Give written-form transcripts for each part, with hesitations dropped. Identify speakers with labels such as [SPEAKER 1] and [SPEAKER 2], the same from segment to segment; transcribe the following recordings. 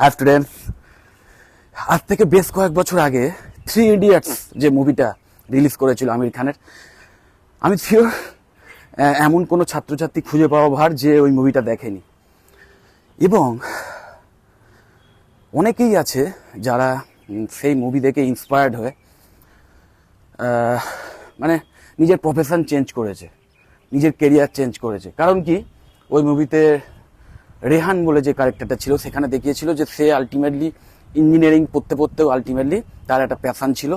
[SPEAKER 1] High students, আজ থেকে বেশ কয়েক বছর আগে 3 ইডিয়টস যে মুভিটা রিলিজ করেছিল আমির খানের, আমি শিওর এমন কোনো ছাত্রছাত্রী খুঁজে পাওয়া ভার যে ওই মুভিটা দেখেনি। এবং অনেকেই আছে যারা সেই মুভি দেখে ইন্সপায়ার্ড হয়ে মানে নিজের প্রফেশন চেঞ্জ করেছে, নিজের কেরিয়ার চেঞ্জ করেছে। কারণ কি, ওই মুভিতে রেহান বলে যে ক্যারেক্টারটা ছিল সেখানে দেখিয়েছিল যে সে আলটিমেটলি ইঞ্জিনিয়ারিং পড়তে পড়তেও আলটিমেটলি তার একটা প্যাশান ছিল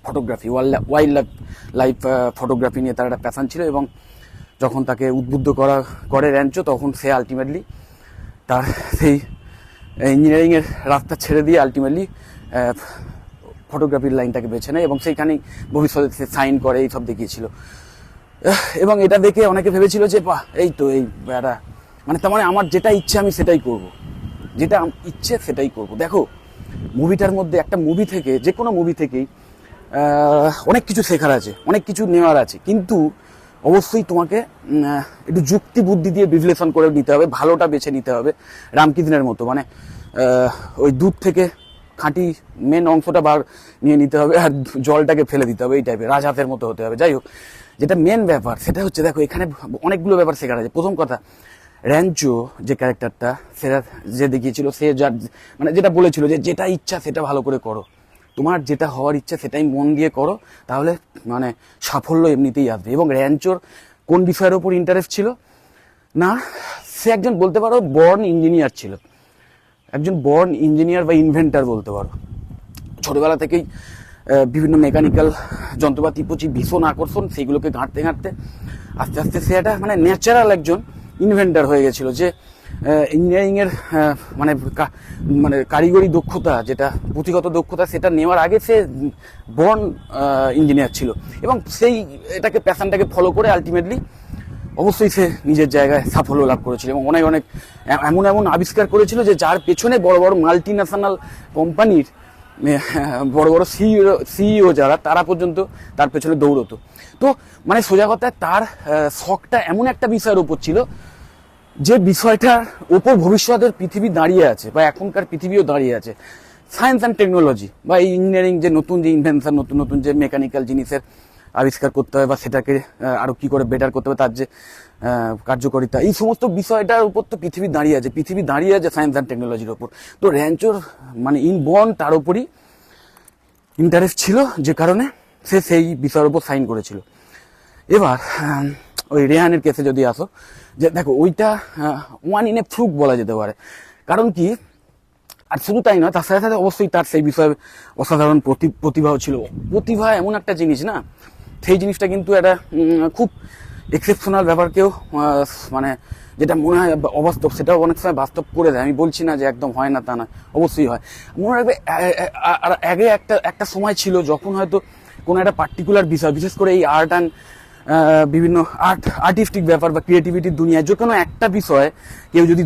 [SPEAKER 1] ফটোগ্রাফি, ওয়াইল্ড লাইফ ফটোগ্রাফি নিয়ে তার একটা প্যাশান ছিল। এবং যখন তাকে উদ্বুদ্ধ করে র্যাঞ্চো, তখন সে আলটিমেটলি তার সেই ইঞ্জিনিয়ারিংয়ের রাস্তা ছেড়ে দিয়ে আলটিমেটলি ফটোগ্রাফির লাইনটাকে বেছে নেয় এবং সেইখানেই ভবিষ্যতে সে সাইন করে, এইসব দেখিয়েছিল। এবং এটা দেখে অনেকে ভেবেছিল যে বাহ, এই তো এই একটা মানে তার মানে আমার যেটা ইচ্ছে আমি সেটাই করব, যেটা ইচ্ছে সেটাই করব। দেখো, মুভিটার মধ্যে একটা মুভি থেকে, যে কোনো মুভি থেকেই অনেক কিছু শেখার আছে, অনেক কিছু নেওয়ার আছে, কিন্তু অবশ্যই তোমাকে একটু যুক্তি বুদ্ধি দিয়ে বিশ্লেষণ করে নিতে হবে, ভালোটা বেছে নিতে হবে। রামকৃষ্ণের মতো মানে ওই দুধ থেকে খাঁটি মেন অংশটা বার নিয়ে নিতে হবে আর জলটাকে ফেলে দিতে হবে, এই টাইপের রাজহাতের মতো হতে হবে। যাই হোক, যেটা মেন ব্যাপার সেটা হচ্ছে, দেখো এখানে অনেকগুলো ব্যাপার শেখার আছে। প্রথম কথা, র্যাঞ্চো যে ক্যারেক্টারটা সেটা যে দেখিয়েছিল, সে যার মানে যেটা বলেছিল যে যেটা ইচ্ছা সেটা ভালো করে করো, তোমার যেটা হওয়ার ইচ্ছা সেটাই মন দিয়ে করো, তাহলে মানে সাফল্য এমনিতেই আসবে। এবং র্যাঞ্চোর কোন বিষয়ের ওপর ইন্টারেস্ট ছিল না, সে একজন বলতে পারো বর্ন ইঞ্জিনিয়ার ছিল, একজন বর্ন ইঞ্জিনিয়ার বা ইনভেন্টার বলতে পারো। ছোটবেলা থেকেই বিভিন্ন মেকানিক্যাল যন্ত্রপাতি প্রতি ভীষণ আকর্ষণ, সেইগুলোকে ঘাঁটতে ঘাঁটতে আস্তে আস্তে সে একটা মানে ন্যাচারাল একজন ইনভেন্টার হয়ে গেছিল। যে ইঞ্জিনিয়ারিংয়ের মানে মানে কারিগরি দক্ষতা, যেটা পুঁথিগত দক্ষতা, সেটা নেওয়ার আগে সে বর্ন ইঞ্জিনিয়ার ছিল। এবং সেই এটাকে প্যাশনটাকে ফলো করে আলটিমেটলি অবশ্যই সে নিজের জায়গায় সাফল্য লাভ করেছিল এবং অনেক অনেক এমন এমন আবিষ্কার করেছিল যে যার পেছনে বড় বড় মাল্টি ন্যাশনাল কোম্পানির বড় বড় সিইও যারা, তারা পর্যন্ত তার পেছনে দৌড়তো। তো মানে সোজা কথায় তার শখটা এমন একটা বিষয়ের উপর ছিল যে বিষয়টার ওপর ভবিষ্যতের পৃথিবী দাঁড়িয়ে আছে, বা এখনকার পৃথিবীও দাঁড়িয়ে আছে। সায়েন্স অ্যান্ড টেকনোলজি বা এই ইঞ্জিনিয়ারিং, যে নতুন যে ইনভেনশন, নতুন নতুন যে মেকানিক্যাল জিনিসের আবিষ্কার করতে হয় বা সেটাকে আরো কি করে বেটার করতে হবে, তার যে কার্যকারিতা, এই সমস্ত বিষয়টার উপর তো পৃথিবী দাঁড়িয়ে আছে, পৃথিবী দাঁড়িয়ে আছে সায়েন্স অ্যান্ড টেকনোলজির ওপর। তো র্যাঞ্চোর মানে ইনবর্ন তার উপরই ইন্টারেস্ট ছিল, যে কারণে সে সেই বিষয়ের উপর সাইন করেছিল। এবার ওই রেহানের কেসে যদি আসো, যে দেখো ওইটা ওয়ান ইন এ ফ্লুক বলা যেতে পারে। কারণ কি, আর শুধু তাই নয়, তার সাথে সাথে অবশ্যই তার সেই বিষয়ে অসাধারণ প্রতিভাও ছিল। প্রতিভা এমন একটা জিনিস না, সেই জিনিসটা কিন্তু একটা খুব এক্সেপশনাল ব্যাপারকেও মানে যেটা মনে হয় অবাস্তব, সেটাও অনেক সময় বাস্তব করে দেয়। আমি বলছি না যে একদম হয় না, তা না, অবশ্যই হয়। মনে রাখবে আগে একটা সময় ছিল যখন হয়তো কোনো একটা পার্টিকুলার বিষয়, বিশেষ করে এই আর্ট অ্যান্ড বিভিন্ন আর্টিস্টিক ব্যাপার বা ক্রিয়েটিভিটির দুনিয়ায় যে কোনো একটা বিষয়ে কেউ যদি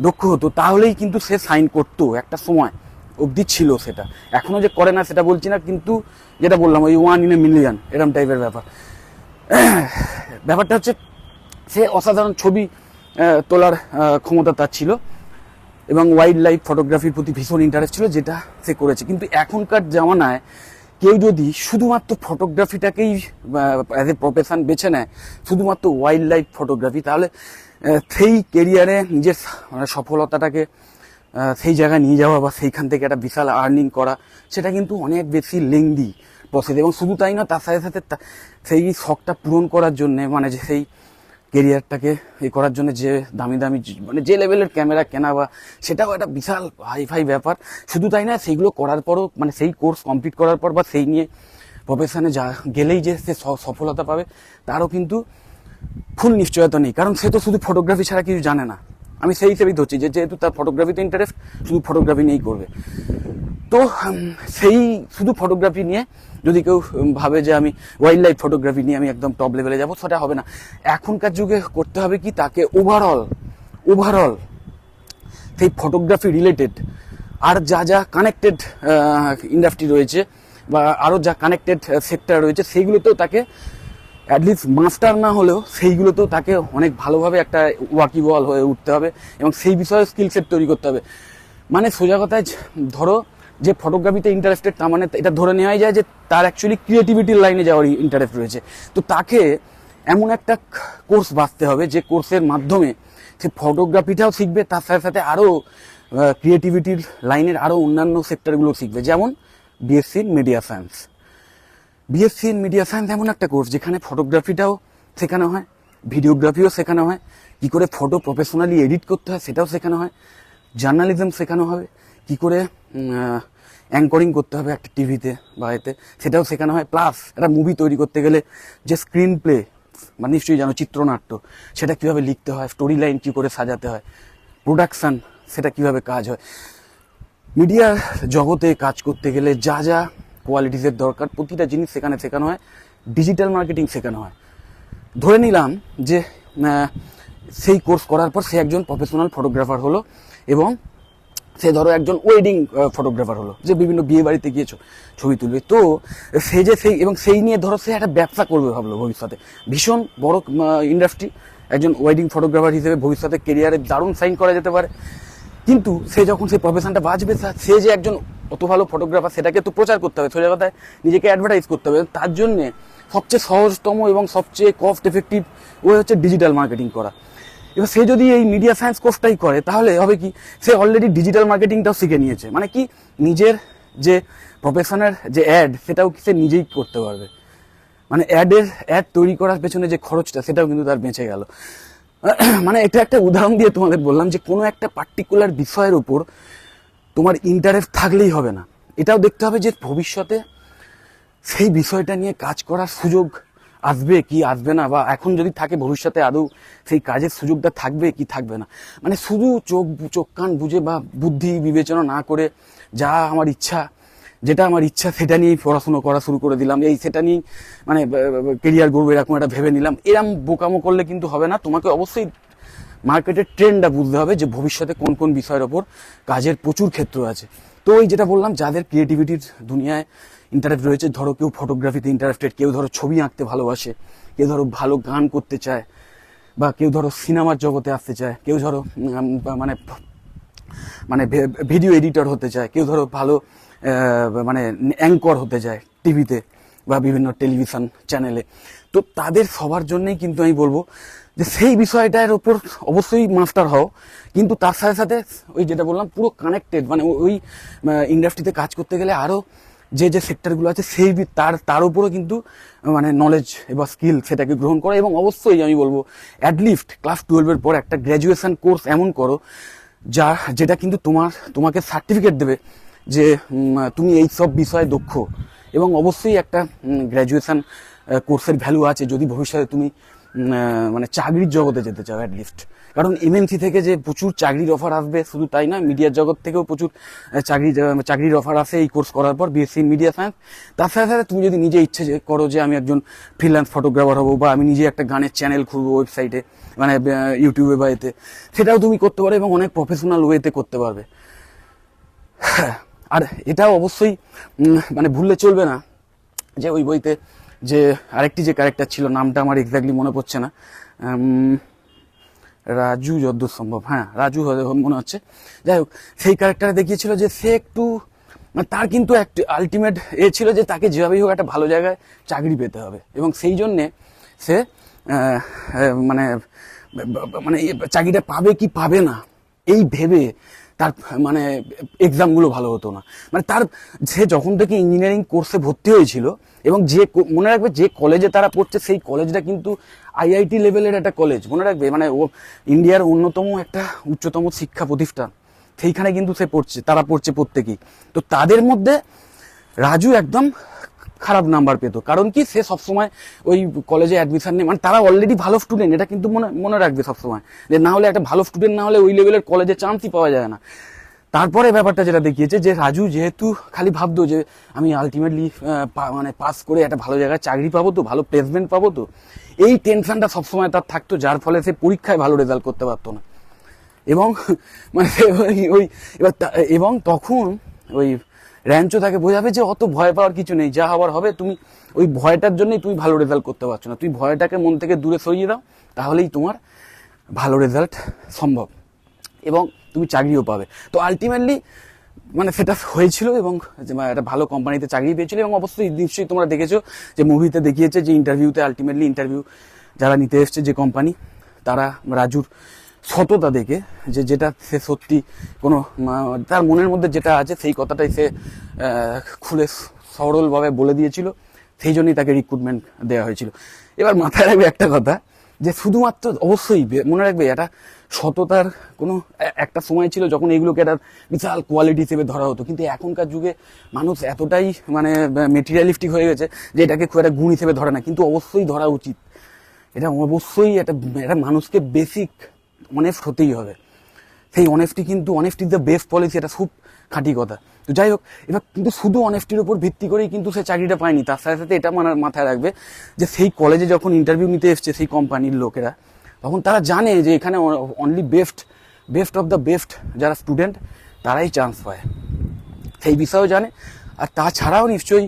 [SPEAKER 1] দক্ষ হতো, তাহলেই কিন্তু সে সাইন করতো। একটা সময় অবধি ছিল সেটা, এখনো যে করে না সেটা বলছি না, কিন্তু যেটা বললাম ওই ওয়ান ইন এ মিলিয়ন এরম টাইপের ব্যাপারটা হচ্ছে, সে অসাধারণ ছবি তোলার ক্ষমতা তার ছিল এবং ওয়াইল্ড লাইফ ফটোগ্রাফির প্রতি ভীষণ ইন্টারেস্ট ছিল, যেটা সে করেছে। কিন্তু এখনকার জামানায় কেউ যদি শুধুমাত্র ফটোগ্রাফিটাকেই অ্যাজ এ প্রফেশন বেছে নেয়, শুধুমাত্র ওয়াইল্ড লাইফ ফটোগ্রাফি, তাহলে সেই কেরিয়ারে নিজের সফলতাটাকে সেই জায়গায় নিয়ে যাওয়া বা সেইখান থেকে একটা বিশাল আর্নিং করা, সেটা কিন্তু অনেক বেশি লেংদি প্রসেস। এবং শুধু তাই না, তার সাথে সাথে সেই শখটা পূরণ করার জন্যে, মানে যে সেই কেরিয়ারটাকে করার জন্য যে দামি দামি মানে যে লেভেলের ক্যামেরা কেনা, বা সেটাও একটা বিশাল হাইফাই ব্যাপার। শুধু তাই না, সেইগুলো করার পরও মানে সেই কোর্স কমপ্লিট করার পর বা সেই নিয়ে প্রফেশনে গেলেই যে সে সফলতা পাবে, তারও কিন্তু ফুল নিশ্চয়তা নেই। কারণ সে তো শুধু ফটোগ্রাফি ছাড়া কিছু জানে না। আমি সেই হিসেবেই ধরছি যে যেহেতু তার ফটোগ্রাফিতে ইন্টারেস্ট, শুধু ফটোগ্রাফি নিয়েই করবে। তো সেই শুধু ফটোগ্রাফি নিয়ে যদি কেউ ভাবে যে আমি ওয়াইল্ড লাইফ ফটোগ্রাফি নিয়ে আমি একদম টপ লেভেলে যাবো, সেটা হবে না। এখনকার যুগে করতে হবে কি, তাকে ওভারঅল সেই ফটোগ্রাফি রিলেটেড আর যা কানেক্টেড ইন্ডাস্ট্রি রয়েছে বা আরও যা কানেক্টেড সেক্টর রয়েছে, সেইগুলোতেও তাকে অ্যাটলিস্ট মাস্টার না হলেও সেইগুলোতেও তাকে অনেক ভালোভাবে একটা ওয়াকিবল হয়ে উঠতে হবে এবং সেই বিষয়ে স্কিল সেট তৈরি করতে হবে। মানে সোজা কথায় ধরো যে ফটোগ্রাফিতে ইন্টারেস্টেড, তার মানে এটা ধরে নেওয়াই যায় যে তার অ্যাকচুয়ালি ক্রিয়েটিভিটির লাইনে যাওয়ার ইন্টারেস্ট রয়েছে। তো তাকে এমন একটা কোর্স বাছতে হবে যে কোর্সের মাধ্যমে সে ফটোগ্রাফিটাও শিখবে, তার সাথে সাথে আরও ক্রিয়েটিভিটির লাইনের আরও অন্যান্য সেক্টরগুলো শিখবে। যেমন BSc in media science. BSc in media science এমন একটা কোর্স যেখানে ফটোগ্রাফিটাও শেখানো হয়, ভিডিওগ্রাফিও শেখানো হয়, কী করে ফটো প্রফেশনালি এডিট করতে হয় সেটাও শেখানো হয়, জার্নালিজম শেখানো হবে, কী করে অ্যাঙ্করিং করতে হবে একটা টিভিতে বা এতে সেটাও শেখানো হয়। প্লাস একটা মুভি তৈরি করতে গেলে যে স্ক্রিন প্লে, মানে নিশ্চয়ই জানো চিত্রনাট্য, সেটা কীভাবে লিখতে হয়, স্টোরি লাইন কী করে সাজাতে হয়, প্রোডাকশান সেটা কীভাবে কাজ হয়। মিডিয়ার জগতে কাজ করতে গেলে যা যা কোয়ালিটিসের দরকার প্রতিটা জিনিস সেখানে শেখানো হয়। ডিজিটাল মার্কেটিং শেখানো হয়। ধরে নিলাম যে সেই কোর্স করার পর সে একজন প্রফেশনাল ফটোগ্রাফার হলো এবং সে ধরো একজন ওয়েডিং ফটোগ্রাফার হলো, যে বিভিন্ন বিয়ে বাড়িতে গিয়ে ছবি তুলবে। তো সে যে সেই নিয়ে ধরো সে একটা ব্যবসা করবে ভাবলো ভবিষ্যতে, ভীষণ বড় ইন্ডাস্ট্রি, একজন ওয়েডিং ফটোগ্রাফার হিসেবে ভবিষ্যতে কেরিয়ারে দারুণ সাইন করা যেতে পারে। কিন্তু সে যখন সেই প্রফেশনটা বাঁচবে, সে যে একজন অত ভালো ফটোগ্রাফার সেটাকে তো প্রচার করতে হবে, সোজা কথায় নিজেকে অ্যাডভার্টাইজ করতে হবে। তার জন্যে সবচেয়ে সহজতম এবং সবচেয়ে কস্ট এফেক্টিভ ওয়ে হচ্ছে ডিজিটাল মার্কেটিং করা। এবার সে যদি এই মিডিয়া সায়েন্স কোর্সটাই করে তাহলে হবে কি, সে অলরেডি ডিজিটাল মার্কেটিংটাও শিখে নিয়েছে। মানে কি, নিজের যে প্রফেশনের যে অ্যাড সেটাও সে নিজেই করতে পারবে। মানে অ্যাড তৈরি করার পেছনে যে খরচটা সেটাও কিন্তু তার বেঁচে গেল। মানে এটা একটা উদাহরণ দিয়ে তোমাদের বললাম যে কোনো একটা পার্টিকুলার বিষয়ের উপর তোমার ইন্টারেস্ট থাকলেই হবে না, এটাও দেখতে হবে যে ভবিষ্যতে সেই বিষয়টা নিয়ে কাজ করার সুযোগ আসবে কি আসবে না, বা এখন যদি থাকে ভবিষ্যতে আদৌ সেই কাজের সুযোগটা থাকবে কি থাকবে না। মানে শুধু চোখ কান বুঝে বা বুদ্ধি বিবেচনা না করে যেটা আমার ইচ্ছা সেটা নিয়েই পড়াশুনো করা শুরু করে দিলাম, সেটা নিয়েই মানে কেরিয়ার গড়বো এরকম একটা ভেবে নিলাম, এরম বোকামো করলে কিন্তু হবে না। তোমাকে অবশ্যই মার্কেটের ট্রেন্ডটা বুঝতে হবে যে ভবিষ্যতে কোন কোন বিষয়ের ওপর কাজের প্রচুর ক্ষেত্র আছে। তো ওই যেটা বললাম, যাদের ক্রিয়েটিভিটির দুনিয়ায় ইন্টারেস্ট রয়েছে, ধরো কেউ ফটোগ্রাফিতে ইন্টারেস্টেড, কেউ ধরো ছবি আঁকতে ভালোবাসে, কেউ ধরো ভালো গান করতে চায়, বা কেউ ধরো সিনেমার জগতে আসতে চায়, কেউ ধরো মানে ভিডিও এডিটর হতে চায়, কেউ ধরো ভালো মানে অ্যাঙ্কর হতে চায় টিভিতে বা বিভিন্ন টেলিভিশন চ্যানেলে। তো তাদের সবার জন্যই কিন্তু আমি বলবো যে সেই বিষয়টার ওপর অবশ্যই মাস্টার হও, কিন্তু তার সাথে সাথে ওই যেটা বললাম পুরো কানেক্টেড, মানে ওই ইন্ডাস্ট্রিতে কাজ করতে গেলে আরও যে সেক্টরগুলো আছে সেই তার উপরও কিন্তু মানে নলেজ বা স্কিল সেটাকে গ্রহণ করো। এবং অবশ্যই আমি বলবো অ্যাটলিস্ট ক্লাস 12-এর পর একটা গ্র্যাজুয়েশন কোর্স এমন করো যেটা কিন্তু তোমাকে সার্টিফিকেট দেবে যে তুমি এই সব বিষয়ে দক্ষ। এবং অবশ্যই একটা গ্র্যাজুয়েশন কোর্সের ভ্যালু আছে যদি ভবিষ্যতে তুমি মানে চাকরির জগতে যেতে চাও অ্যাটলিস্ট। কারণ এমএনসি থেকে যে প্রচুর চাকরির অফার আসবে শুধু তাই না, মিডিয়ার জগৎ থেকেও প্রচুর চাকরির অফার আসে এই কোর্স করার পর, বিএসসি ইন মিডিয়া সায়েন্স। তার সাথে সাথে তুমি যদি নিজে ইচ্ছে করো যে আমি একজন ফ্রিল্যান্স ফটোগ্রাফার হবো, বা আমি নিজে একটা গানের চ্যানেল খুলবো ওয়েবসাইটে, মানে ইউটিউবে বা এতে, সেটাও তুমি করতে পারো এবং অনেক প্রফেশনাল ওয়েতে করতে পারবে। আর এটাও অবশ্যই মানে ভুললে চলবে না যে ওই বইতে যে আরেকটি যে ক্যারেক্টার ছিল, নামটা আমার এক্স্যাক্টলি মনে পড়ছে না, রাজু যদ্দূর সম্ভব, হ্যাঁ রাজু মনে হচ্ছে, যাই হোক সেই ক্যারেক্টারে দেখিয়েছিল যে সে একটু মানে তার কিন্তু একটা আলটিমেট ছিল যে তাকে যেভাবেই হোক একটা ভালো জায়গায় চাকরি পেতে হবে, এবং সেই জন্যে সে মানে মানে চাকরিটা পাবে কি পাবে না এই ভেবে তার মানে এক্সামগুলো ভালো হতো না। মানে সে যখন থেকে ইঞ্জিনিয়ারিং কোর্সে ভর্তি হয়েছিল, এবং মনে রাখবে যে কলেজে তারা পড়ছে সেই কলেজটা কিন্তু আইআইটি লেভেলের একটা কলেজ, মনে রাখবে, মানে ও ইন্ডিয়ার অন্যতম একটা উচ্চতম শিক্ষা প্রতিষ্ঠান, সেইখানে কিন্তু তারা পড়ছে প্রত্যেকেই। তো তাদের মধ্যে রাজু একদম খারাপ নাম্বার পেতো, কারণ কি সে সবসময় ওই কলেজে অ্যাডমিশন নেই, মানে তারা অলরেডি ভালো স্টুডেন্ট, এটা কিন্তু মনে রাখবে সবসময়, যে না হলে একটা ভালো স্টুডেন্ট না হলে ওই লেভেলের কলেজে চান্সই পাওয়া যায় না। তারপরে ব্যাপারটা যেটা দেখিয়েছে যে রাজু যেহেতু খালি ভাবতো যে আমি আলটিমেটলি মানে পাস করে একটা ভালো জায়গায় চাকরি পাবো তো, ভালো প্লেসমেন্ট পাবো তো, এই টেনশনটা সবসময় তার থাকতো, যার ফলে সে পরীক্ষায় ভালো রেজাল্ট করতে পারতো না। এবং মানে এবং তখন ওই র্যাঞ্চো তাকে বোঝাবে যে অত ভয় পাওয়ার কিছু নেই, যা হওয়ার হবে, তুমি ওই ভয়টার জন্যই তুমি ভালো রেজাল্ট করতে পারছো না, তুই ভয়টাকে মন থেকে দূরে সরিয়ে দাও, তাহলেই তোমার ভালো রেজাল্ট সম্ভব এবং তুমি চাকরিও পাবে। তো আলটিমেটলি মানে সেটা হয়েছিল এবং একটা ভালো কোম্পানিতে চাকরি পেয়েছিল। এবং অবশ্যই নিশ্চয়ই তোমরা দেখেছো যে মুভিতে দেখিয়েছে যে ইন্টারভিউতে আলটিমেটলি ইন্টারভিউ যারা নিতে এসছে যে কোম্পানি, তারা রাজুর সততা দেখে যে যেটা সে সত্যি কোনো তার মনের মধ্যে যেটা আছে সেই কথাটাই সে খুলে সরলভাবে বলে দিয়েছিল, সেই জন্যই তাকে রিক্রুটমেন্ট দেওয়া হয়েছিল। এবার মাথায় রাখবে একটা কথা, যে শুধুমাত্র অবশ্যই মনে রাখবে এটা সততার কোনো একটা সময় ছিল যখন এগুলোকে একটা বিশাল কোয়ালিটি হিসেবে ধরা হতো, কিন্তু এখনকার যুগে মানুষ এতটাই মানে মেটেরিয়ালিস্টিক হয়ে গেছে যে এটাকে খুব একটা গুণ হিসেবে ধরে না, কিন্তু অবশ্যই ধরা উচিত। এটা অবশ্যই একটা মানুষকে বেসিক অনেস্ট হতেই হবে। সেই অনেস্টি কিন্তু honest is the best policy, এটা খুব খাঁটি কথা। তো যাই হোক, এবার কিন্তু শুধু অনেস্টির উপর ভিত্তি করেই কিন্তু সে চাকরিটা পায়নি, তার সাথে সাথে এটা মাথায় রাখবে যে সেই কলেজে যখন ইন্টারভিউ নিতে এসছে সেই কোম্পানির লোকেরা, তখন তারা জানে যে এখানে only best of the best যারা স্টুডেন্ট তারাই চান্স পায়, সেই বিষয়েও জানে। আর তাছাড়াও নিশ্চয়ই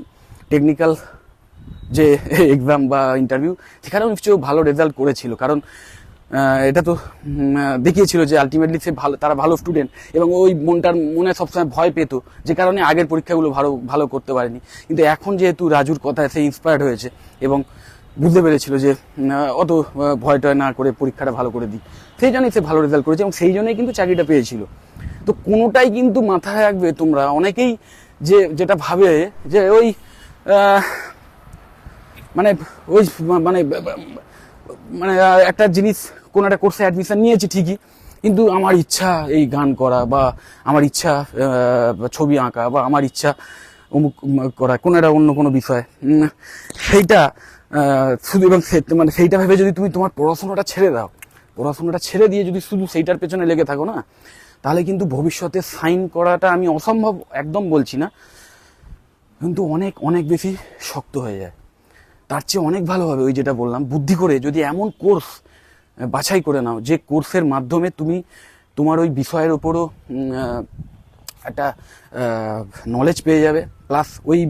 [SPEAKER 1] টেকনিক্যাল যে এক্সাম বা ইন্টারভিউ সেখানেও নিশ্চয়ই ভালো রেজাল্ট করেছিল, কারণ এটা তো দেখিয়েছিল যে আলটিমেটলি সে তারা ভালো স্টুডেন্ট এবং ওই মনে সবসময় ভয় পেত, যে কারণে আগের পরীক্ষাগুলো ভালো করতে পারেনি। কিন্তু এখন যেহেতু রাজুর কথায় সে ইন্সপায়ার্ড হয়েছে এবং বুঝতে পেরেছিল যে অত ভয় টয় না করে পরীক্ষাটা ভালো করে দিই, সেই জন্যই সে ভালো রেজাল্ট করেছে এবং সেই জন্যই কিন্তু চাকরিটা পেয়েছিল। তো কোনোটাই কিন্তু মাথায় রাখবে তোমরা, অনেকেই যেটা ভাবে যে ওই মানে ওই মানে মানে একটা জিনিস কোন একটা কোর্সে অ্যাডমিশন নিয়েছি ঠিকই, কিন্তু আমার ইচ্ছা এই গান করা বা আমার ইচ্ছা ছবি আঁকা বা আমার ইচ্ছা অমুক করা কোনো একটা অন্য কোনো বিষয়, সেইটা শুধু এবং মানে সেইটা ভেবে যদি তুমি তোমার পড়াশোনাটা ছেড়ে দাও, পড়াশোনাটা ছেড়ে দিয়ে যদি শুধু সেইটার পেছনে লেগে থাকো না, তাহলে কিন্তু ভবিষ্যতে সাইন করাটা আমি অসম্ভব একদম বলছি না, কিন্তু অনেক অনেক বেশি শক্ত হয়ে যায়। তার চেয়ে অনেক ভালো হবে ওই যেটা বললাম, বুদ্ধি করে যদি এমন কোর্স বাছাই করে নাও যে কোর্সের মাধ্যমে তুমি তোমার ওই বিষয়ের ওপরও একটা নলেজ পেয়ে যাবে, প্লাস ওই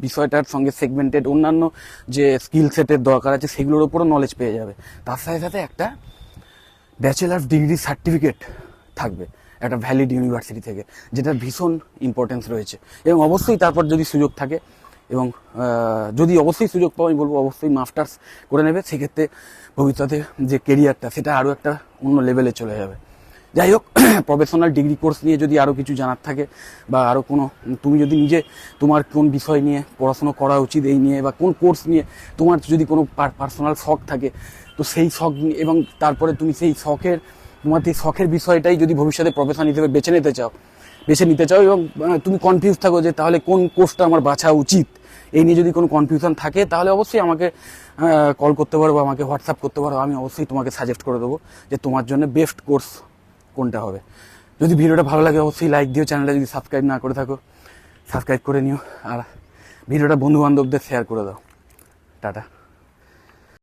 [SPEAKER 1] বিষয়টার সঙ্গে সেগমেন্টেড অন্যান্য যে স্কিল সেটের দরকার আছে সেগুলোর ওপরও নলেজ পেয়ে যাবে, তার সাথে সাথে একটা ব্যাচেলার ডিগ্রি সার্টিফিকেট থাকবে একটা ভ্যালিড ইউনিভার্সিটি থেকে, যেটার ভীষণ ইম্পর্টেন্স রয়েছে। এবং অবশ্যই তারপর যদি সুযোগ থাকে এবং যদি অবশ্যই সুযোগ পাও, আমি বলবো অবশ্যই মাস্টার্স করে নেবে, সেক্ষেত্রে ভবিষ্যতে যে কেরিয়ারটা সেটা আরও একটা অন্য লেভেলে চলে যাবে। যাই হোক, প্রফেশনাল ডিগ্রি কোর্স নিয়ে যদি আরও কিছু জানার থাকে বা আরও কোনো তুমি যদি নিজে তোমার কোন বিষয় নিয়ে পড়াশোনা করা উচিত এই নিয়ে বা কোন কোর্স নিয়ে তোমার যদি কোনো পার্সোনাল শখ থাকে, তো সেই শখ এবং তারপরে তুমি সেই তোমার সেই শখের বিষয়টাই যদি ভবিষ্যতে প্রফেশন হিসেবে বেছে নিতে চাও এবং তুমি কনফিউজ থাকো যে তাহলে কোন কোর্সটা আমার বাছা উচিত, এই নিয়ে যদি কোনো কনফিউশন থাকে তাহলে অবশ্যই আমাকে কল করতে পারো বা আমাকে হোয়াটসঅ্যাপ করতে পারো, আমি অবশ্যই তোমাকে সাজেস্ট করে দেবো যে তোমার জন্য বেস্ট কোর্স কোনটা হবে। যদি ভিডিওটা ভালো লাগে অবশ্যই লাইক দিও, চ্যানেলটা যদি সাবস্ক্রাইব না করে থাকো সাবস্ক্রাইব করে নিও, আর ভিডিওটা বন্ধু বান্ধবদের শেয়ার করে দাও। টাটা।